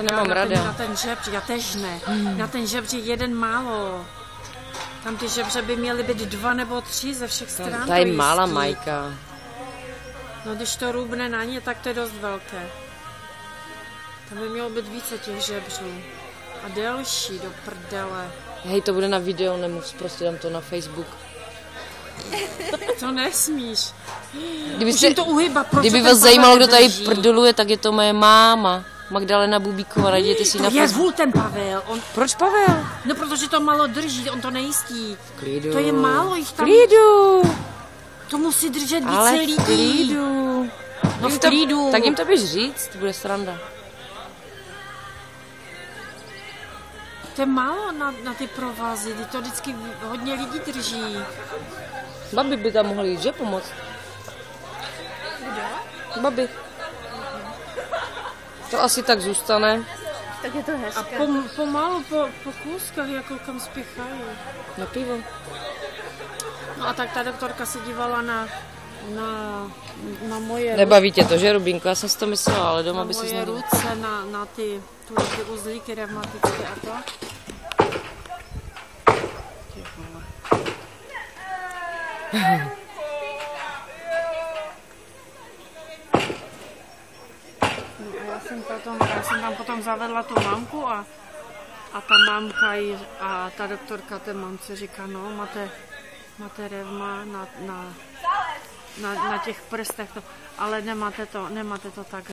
To nemám ráda. Na ten žebř, já tež ne. Na ten žebř jeden málo. Tam ty žebře by měly být 2 nebo 3 ze všech stran. Ta je malá Majka. No když to růbne na ně, tak to je dost velké. Tam by mělo být více těch žebřů. A delší do prdele. Hej, to bude na video, nemůžu, prostě dám to na Facebook. To nesmíš. Kdyby vás zajímalo, kdo tady prdoluje, tak je to moje máma. Magdalena Bubíková, najděte si na Facebook. To je vůl ten Pavel. Proč Pavel? No protože to malo drží, on to nejistí. Klidu. To je málo jich tam. Klidu. To musí držet více ale lidí. Klidu. No v klidu. Tak jim to běž říct, to bude sranda. To je málo na ty provazy, to vždycky hodně lidí drží. Babi by tam mohly jít, že pomoct? Kdo? Babi. To asi tak zůstane. Tak je to hezké. A pomalu po kůzkách, jako kam spěchají. Na pivo. No a tak ta doktorka se dívala na moje Nebaví tě to, že Rubínko? Já jsem si to myslela, ale doma by se moje ruce, na ty uzlíky reumatické a to. No a já jsem tam potom zavedla tu mamku a ta mamka a ta doktorka té mamce říká, no máte revma na těch prstech, ale nemáte to tak